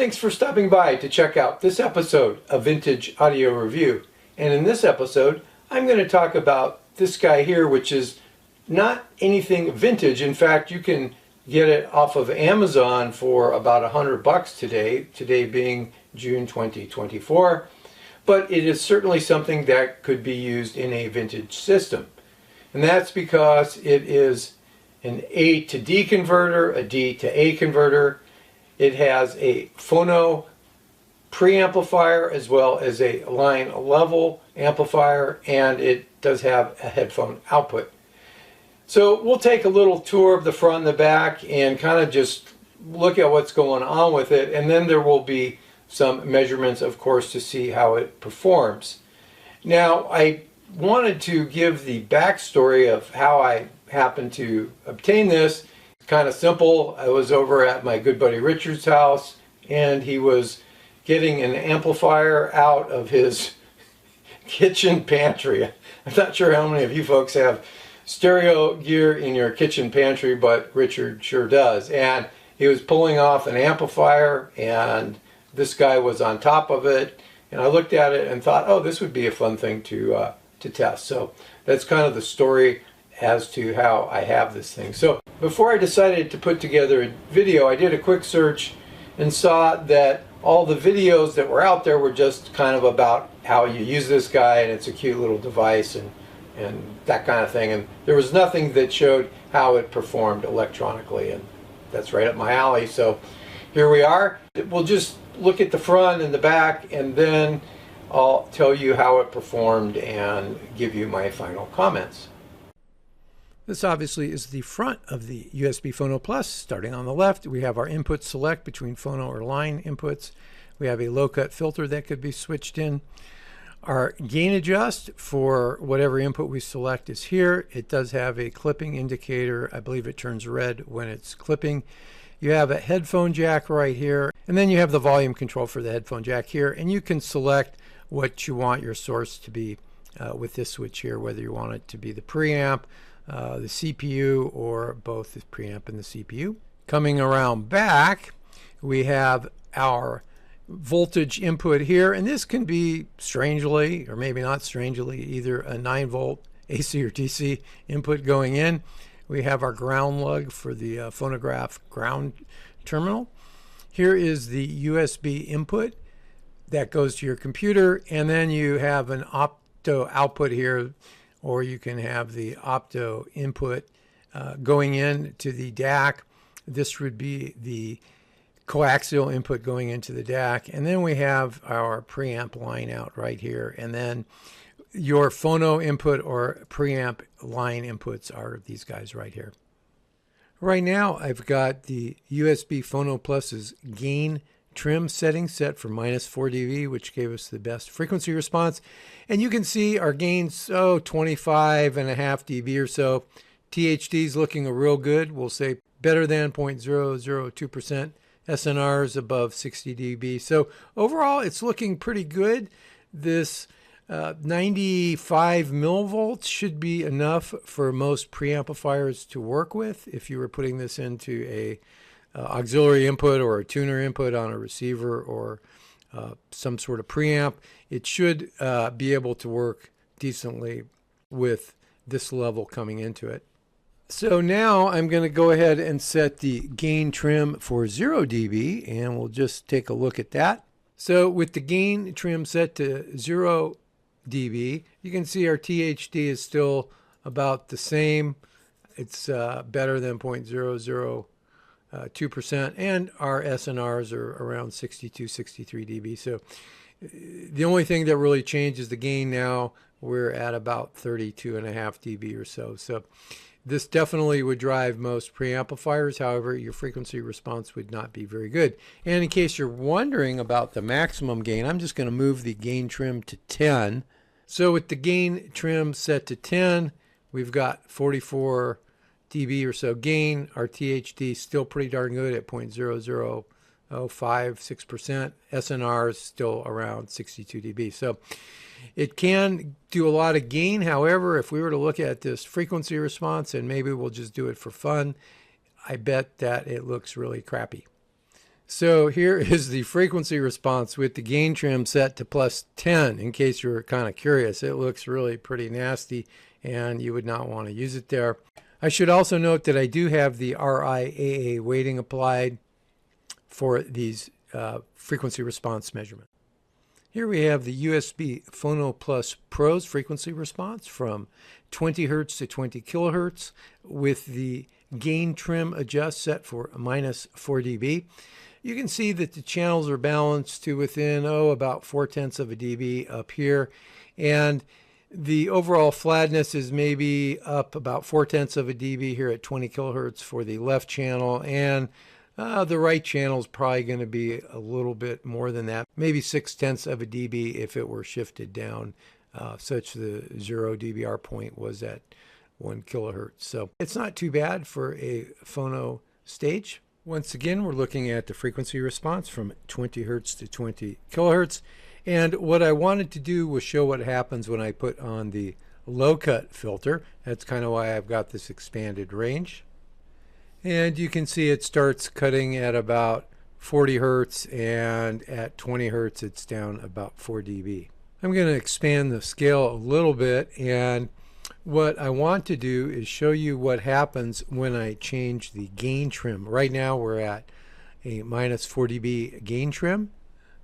Thanks for stopping by to check out this episode of Vintage Audio Review. And in this episode, I'm going to talk about this guy here, which is not anything vintage. In fact, you can get it off of Amazon for about $100 today being June 2024. But it is certainly something that could be used in a vintage system. And that's because it is an A to D converter, a D to A converter. It has a Phono Preamplifier as well as a line level amplifier, and it does have a headphone output. So we'll take a little tour of the front and the back and kind of just look at what's going on with it, and then there will be some measurements, of course, to see how it performs. Now, I wanted to give the backstory of how I happened to obtain this. It's kind of simple. I was over at my good buddy Richard's house, and he was getting an amplifier out of his kitchen pantry. I'm not sure how many of you folks have stereo gear in your kitchen pantry, but Richard sure does. And he was pulling off an amplifier, and this guy was on top of it. And I looked at it and thought, oh, this would be a fun thing to test. So that's kind of the story as to how I have this thing. So before I decided to put together a video, I did a quick search and saw that all the videos that were out there were just kind of about how you use this guy, and it's a cute little device and that kind of thing. And there was nothing that showed how it performed electronically, and that's right up my alley. So here we are. We'll just look at the front and the back, and then I'll tell you how it performed and give you my final comments. This obviously is the front of the USB Phono Plus. Starting on the left, we have our input select between phono or line inputs. We have a low-cut filter that could be switched in. Our gain adjust for whatever input we select is here. It does have a clipping indicator. I believe it turns red when it's clipping. You have a headphone jack right here, and then you have the volume control for the headphone jack here, and you can select what you want your source to be with this switch here, whether you want it to be the preamp, the CPU, or both the preamp and the CPU. Coming around back, we have our voltage input here, and this can be strangely, or maybe not strangely, either a 9-volt AC or DC input going in. We have our ground lug for the phonograph ground terminal. Here is the USB input that goes to your computer, and then you have an opto output here, or you can have the opto input going in to the DAC. This would be the coaxial input going into the DAC, and then we have our preamp line out right here, and then your phono input or preamp line inputs are these guys right here. Right now I've got the USB Phono Plus's gain trim setting set for -4 dB, which gave us the best frequency response. And you can see our gain's 25.5 dB or so. THD is looking real good. We'll say better than 0.002%. SNRs above 60 dB. So overall, it's looking pretty good. This 95 millivolts should be enough for most preamplifiers to work with. If you were putting this into a auxiliary input or a tuner input on a receiver or some sort of preamp, it should be able to work decently with this level coming into it. So now I'm going to go ahead and set the gain trim for 0 dB, and we'll just take a look at that. So with the gain trim set to 0 dB, you can see our THD is still about the same. It's better than 0.002%, and our SNRs are around 62, 63 dB. So the only thing that really changed is the gain. Now we're at about 32.5 dB or so. So this definitely would drive most preamplifiers. However, your frequency response would not be very good. And in case you're wondering about the maximum gain, I'm just going to move the gain trim to 10. So with the gain trim set to 10, we've got 44 dB or so gain. Our THD still pretty darn good at 0.00556%. SNR is still around 62 dB. So it can do a lot of gain. However, if we were to look at this frequency response, and maybe we'll just do it for fun, I bet that it looks really crappy. So here is the frequency response with the gain trim set to +10, in case you were kind of curious. It looks really pretty nasty and you would not want to use it there. I should also note that I do have the RIAA weighting applied for these frequency response measurement. Here we have the USB Phono Plus Pro's frequency response from 20 Hz to 20 kilohertz with the gain trim adjust set for -4 dB. You can see that the channels are balanced to within, about 0.4 of a dB up here. And the overall flatness is maybe up about 0.4 of a dB here at 20 kilohertz for the left channel. And the right channel is probably going to be a little bit more than that, maybe 0.6 of a dB if it were shifted down, such the 0 dBr point was at 1 kilohertz. So it's not too bad for a phono stage. Once again, we're looking at the frequency response from 20 Hertz to 20 kilohertz. And what I wanted to do was show what happens when I put on the low cut filter. That's kind of why I've got this expanded range. And you can see it starts cutting at about 40 Hertz, and at 20 Hertz it's down about 4 dB. I'm going to expand the scale a little bit, and what I want to do is show you what happens when I change the gain trim. Right now we're at a -4 dB gain trim.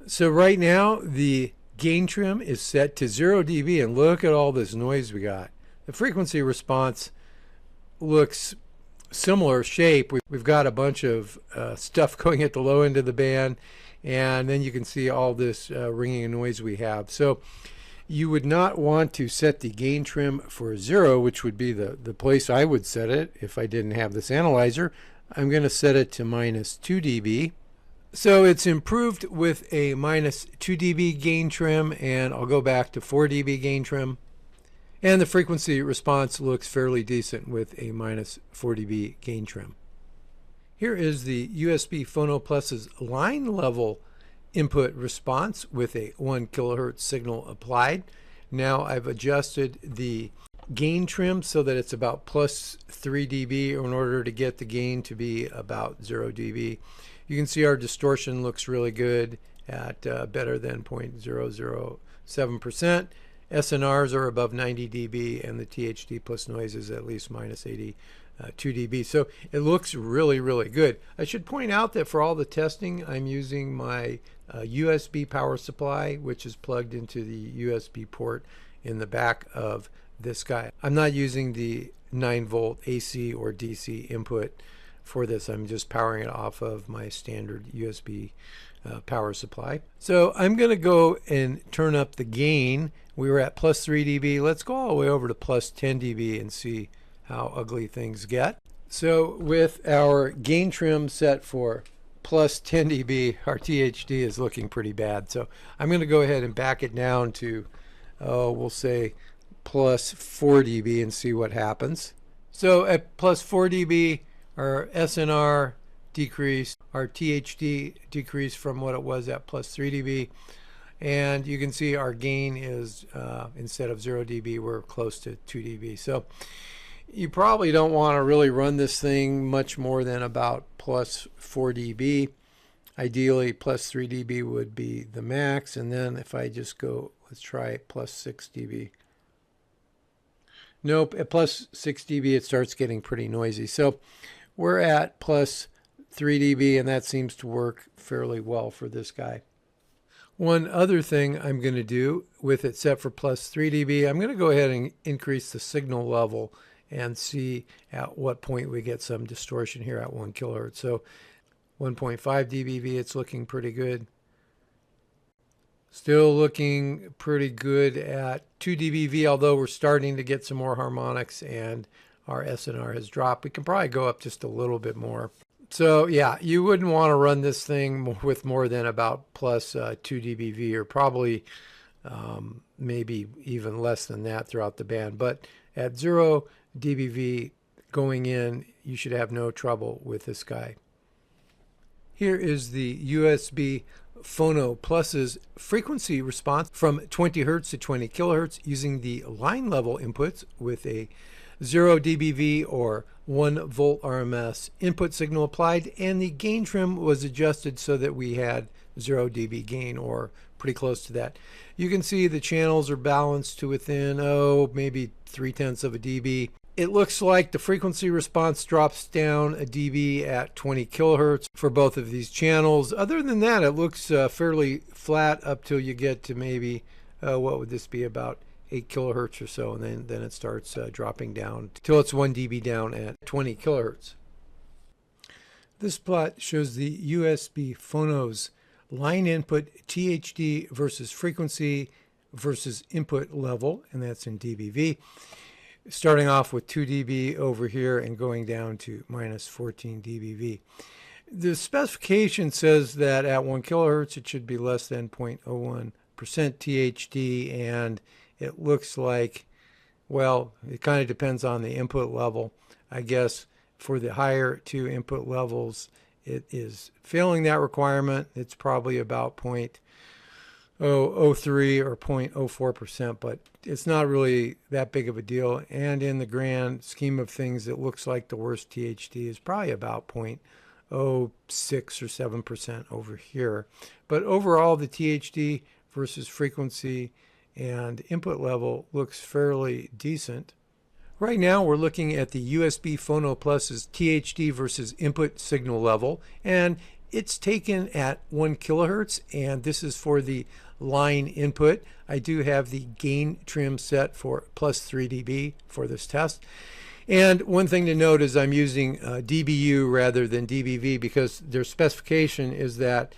So right now the gain trim is set to 0 dB, and look at all this noise we got. The frequency response looks similar shape. We've got a bunch of stuff going at the low end of the band, and then you can see all this ringing and noise we have. So you would not want to set the gain trim for 0, which would be the place I would set it if I didn't have this analyzer. I'm going to set it to -2 dB. So it's improved with a -2 dB gain trim, and I'll go back to 4 dB gain trim. And the frequency response looks fairly decent with a -4 dB gain trim. Here is the USB Phono Plus's line level input response with a 1 kilohertz signal applied. Now I've adjusted the gain trim so that it's about +3 dB in order to get the gain to be about 0 dB. You can see our distortion looks really good at better than 0.007%. SNRs are above 90 dB, and the THD plus noise is at least -82 dB. So it looks really, really good. I should point out that for all the testing, I'm using my USB power supply, which is plugged into the USB port in the back of this guy. I'm not using the 9-volt AC or DC input for this. I'm just powering it off of my standard USB power supply. So I'm going to go and turn up the gain. We were at +3 dB. Let's go all the way over to +10 dB and see how ugly things get. So with our gain trim set for +10 dB, our THD is looking pretty bad. So I'm going to go ahead and back it down to, we'll say +4 dB and see what happens. So at +4 dB, our SNR decreased, our THD decreased from what it was at +3 dB. And you can see our gain is, instead of 0 dB, we're close to 2 dB. So you probably don't want to really run this thing much more than about +4 dB. Ideally, +3 dB would be the max. And then if I just go, let's try +6 dB. Nope, at +6 dB, it starts getting pretty noisy. So we're at +3 dB, and that seems to work fairly well for this guy. One other thing I'm going to do with it set for +3 dB, I'm going to go ahead and increase the signal level and see at what point we get some distortion here at 1 kilohertz. So 1.5 dBV, it's looking pretty good. Still looking pretty good at 2 dBV, although we're starting to get some more harmonics and our SNR has dropped. We can probably go up just a little bit more. So yeah, you wouldn't want to run this thing with more than about +2 dBV, or probably maybe even less than that throughout the band. But at 0 dBV going in, you should have no trouble with this guy. Here is the USB Phono Plus's frequency response from 20 Hertz to 20 kilohertz using the line level inputs with a 0 dBV or 1 volt RMS input signal applied, and the gain trim was adjusted so that we had 0 dB gain, or pretty close to that. You can see the channels are balanced to within, maybe 0.3 of a dB. It looks like the frequency response drops down a dB at 20 kilohertz for both of these channels. Other than that, it looks fairly flat up till you get to maybe, what would this be, about 8 kilohertz or so, and then it starts dropping down till it's 1 dB down at 20 kilohertz. This plot shows the USB Phono's line input THD versus frequency versus input level, and that's in dBV. Starting off with 2 dB over here and going down to minus 14 dBV. The specification says that at 1 kilohertz it should be less than 0.01% THD, and it looks like, well, it kind of depends on the input level. I guess for the higher two input levels, it is failing that requirement. It's probably about 0.003 or 0.04%, but it's not really that big of a deal. And in the grand scheme of things, it looks like the worst THD is probably about 0.06 or 7% over here. But overall, the THD versus frequency and input level looks fairly decent. Right now we're looking at the USB Phono Plus's THD versus input signal level, and it's taken at 1 kilohertz, and this is for the line input. I do have the gain trim set for plus 3 dB for this test. And one thing to note is I'm using dBu rather than dBV, because their specification is that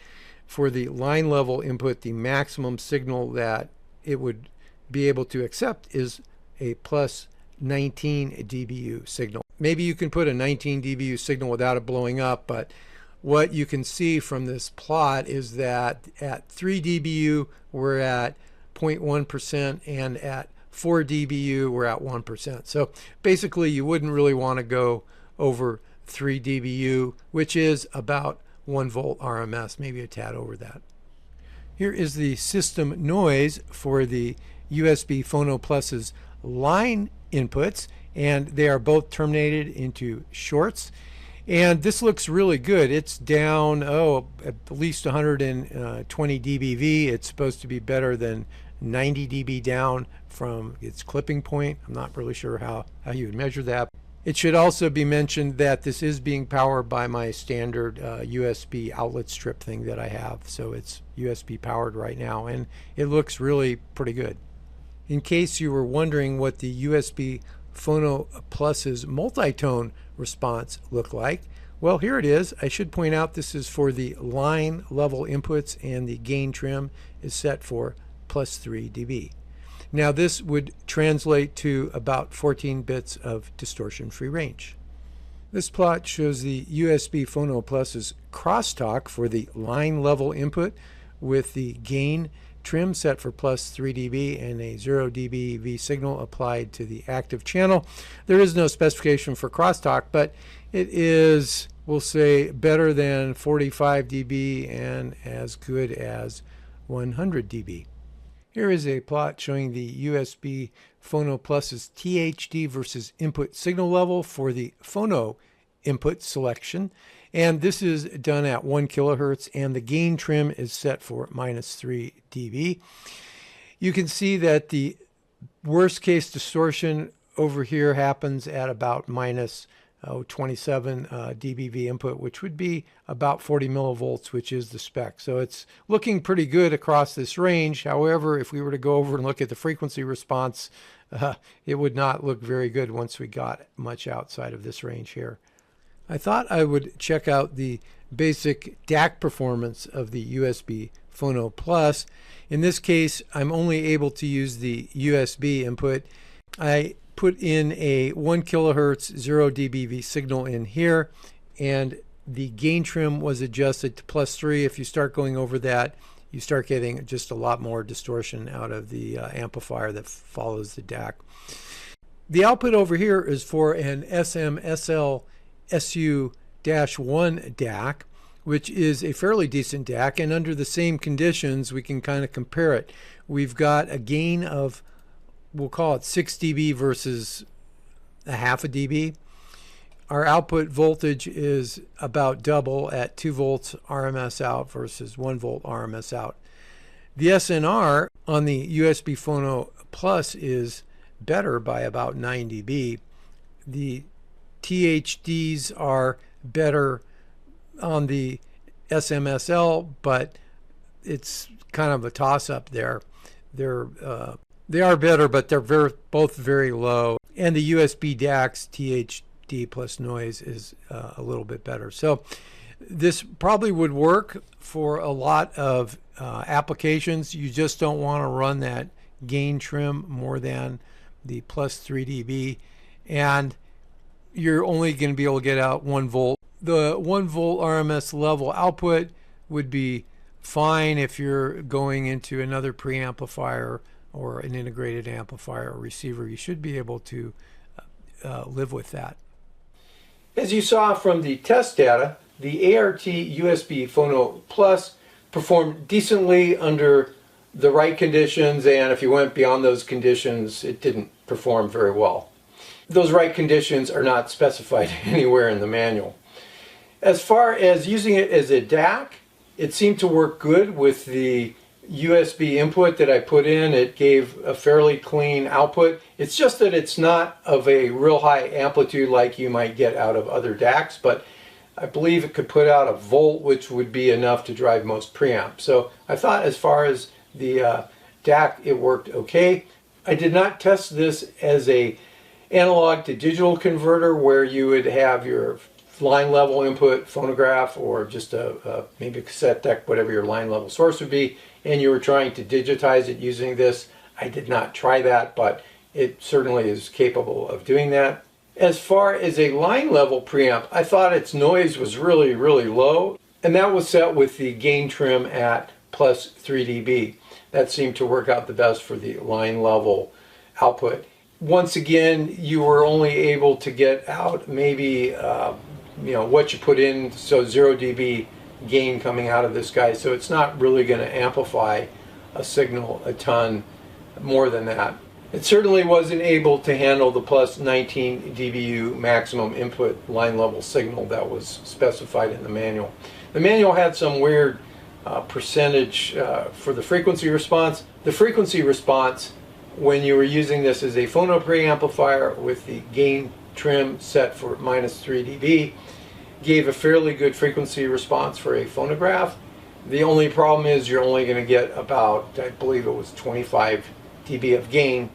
for the line level input, the maximum signal that it would be able to accept is a plus 19 dBu signal. Maybe you can put a 19 dBu signal without it blowing up, but what you can see from this plot is that at 3 dBu we're at 0.1%, and at 4 dBu we're at 1%. So basically you wouldn't really want to go over 3 dBu, which is about 1 volt RMS, maybe a tad over that. Here is the system noise for the USB Phono Plus's line inputs, and they are both terminated into shorts. And this looks really good. It's down, at least 120 dBV. It's supposed to be better than 90 dB down from its clipping point. I'm not really sure how you would measure that. It should also be mentioned that this is being powered by my standard USB outlet strip thing that I have. So it's USB powered right now, and it looks really pretty good. In case you were wondering what the USB Phono Plus's multitone response looked like, well, here it is. I should point out this is for the line level inputs, and the gain trim is set for plus 3 dB. Now this would translate to about 14 bits of distortion-free range. This plot shows the USB Phono Plus's crosstalk for the line level input with the gain trim set for plus 3 dB and a 0 dBV signal applied to the active channel. There is no specification for crosstalk, but it is, we'll say, better than 45 dB and as good as 100 dB. Here is a plot showing the USB Phono Plus's THD versus input signal level for the phono input selection. And this is done at 1 kilohertz, and the gain trim is set for minus 3 dB. You can see that the worst case distortion over here happens at about minus 27 dBV input, which would be about 40 millivolts, which is the spec. So it's looking pretty good across this range. However, if we were to go over and look at the frequency response, it would not look very good once we got much outside of this range here. I thought I would check out the basic DAC performance of the USB Phono Plus. In this case, I'm only able to use the USB input. I put in a 1 kilohertz 0 dBV signal in here, and the gain trim was adjusted to plus 3. If you start going over that, you start getting just a lot more distortion out of the amplifier that follows the DAC. The output over here is for an SMSL SU-1 DAC, which is a fairly decent DAC, and under the same conditions we can kind of compare it. We've got a gain of, we'll call it 6 dB versus a half a dB. Our output voltage is about double at 2 volts RMS out versus 1 volt RMS out. The SNR on the USB Phono Plus is better by about 9 dB. The THDs are better on the SMSL, but it's kind of a toss-up there. They are better, but they're both very low. And the USB DAC's THD plus noise is a little bit better. So this probably would work for a lot of applications. You just don't want to run that gain trim more than the plus 3 dB, and you're only going to be able to get out 1 volt. The 1 volt RMS level output would be fine if you're going into another preamplifier or an integrated amplifier or receiver. You should be able to live with that. As you saw from the test data, the ART USB Phono Plus performed decently under the right conditions, and if you went beyond those conditions, it didn't perform very well. Those right conditions are not specified anywhere in the manual. As far as using it as a DAC, it seemed to work good with the USB input that I put in. It gave a fairly clean output. It's just that it's not of a real high amplitude like you might get out of other DACs, but I believe it could put out a volt, which would be enough to drive most preamps. So I thought as far as the DAC, it worked okay. I did not test this as a analog to digital converter where you would have your line level input phonograph or just maybe a cassette deck, whatever your line level source would be, and you were trying to digitize it using this. I did not try that, but it certainly is capable of doing that. As far as a line level preamp, I thought its noise was really, really low, and that was set with the gain trim at plus 3 dB. That seemed to work out the best for the line level output. Once again, you were only able to get out maybe what you put in, so 0 dB gain coming out of this guy, so it's not really going to amplify a signal a ton more than that. It certainly wasn't able to handle the plus 19 dBu maximum input line level signal that was specified in the manual. The manual had some weird percentage for the frequency response. The frequency response, when you were using this as a phono preamplifier with the gain trim set for minus 3 dB, gave a fairly good frequency response for a phonograph. The only problem is you're only going to get about, I believe it was 25 dB of gain.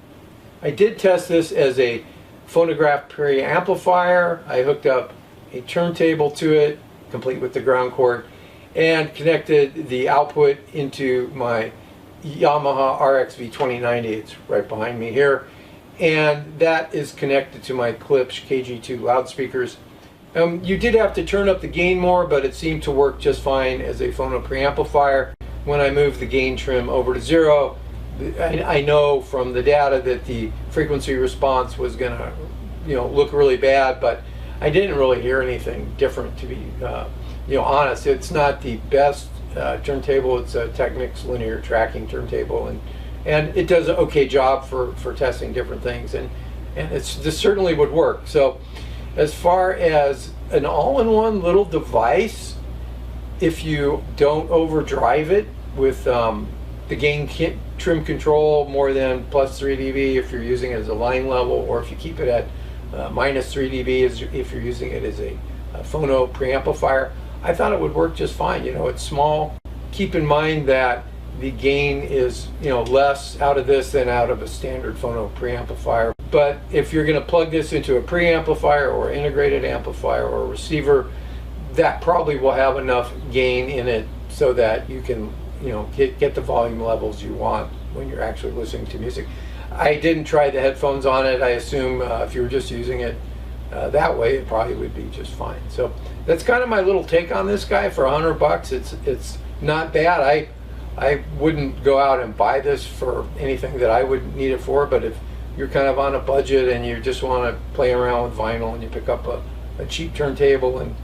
I did test this as a phonograph preamplifier. I hooked up a turntable to it, complete with the ground cord, and connected the output into my Yamaha RXV 2090. It's right behind me here, and that is connected to my Klipsch KG2 loudspeakers. You did have to turn up the gain more, but it seemed to work just fine as a phono preamplifier. When I moved the gain trim over to 0, I know from the data that the frequency response was going to look really bad, but I didn't really hear anything different, to be honest. It's not the best turntable. It's a Technics linear tracking turntable, and it does an okay job for testing different things, and this certainly would work. So as far as an all-in-one little device, if you don't overdrive it with the gain trim control more than plus 3 dB if you're using it as a line level, or if you keep it at minus 3 dB if you're using it as a phono preamplifier, I thought it would work just fine. It's small. Keep in mind that the gain is less out of this than out of a standard phono preamplifier. But if you're going to plug this into a preamplifier or integrated amplifier or receiver, that probably will have enough gain in it so that you can get the volume levels you want when you're actually listening to music. I didn't try the headphones on it. I assume if you were just using it that way, it probably would be just fine. So that's kind of my little take on this guy. For $100, it's not bad. I wouldn't go out and buy this for anything that I would need it for, but if you're kind of on a budget and you just want to play around with vinyl and you pick up a cheap turntable and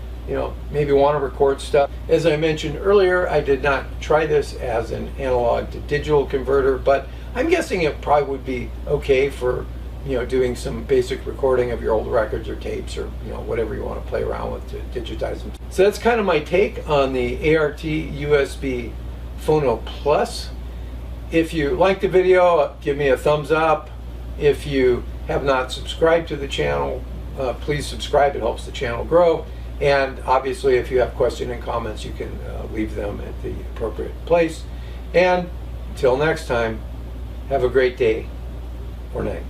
maybe want to record stuff. As I mentioned earlier, I did not try this as an analog to digital converter, but I'm guessing it probably would be okay for doing some basic recording of your old records or tapes or whatever you want to play around with to digitize them. So that's kind of my take on the ART USB Phono Plus. If you liked the video, give me a thumbs up. If you have not subscribed to the channel, please subscribe. It helps the channel grow. And obviously, if you have questions and comments, you can leave them at the appropriate place. And until next time, have a great day or night.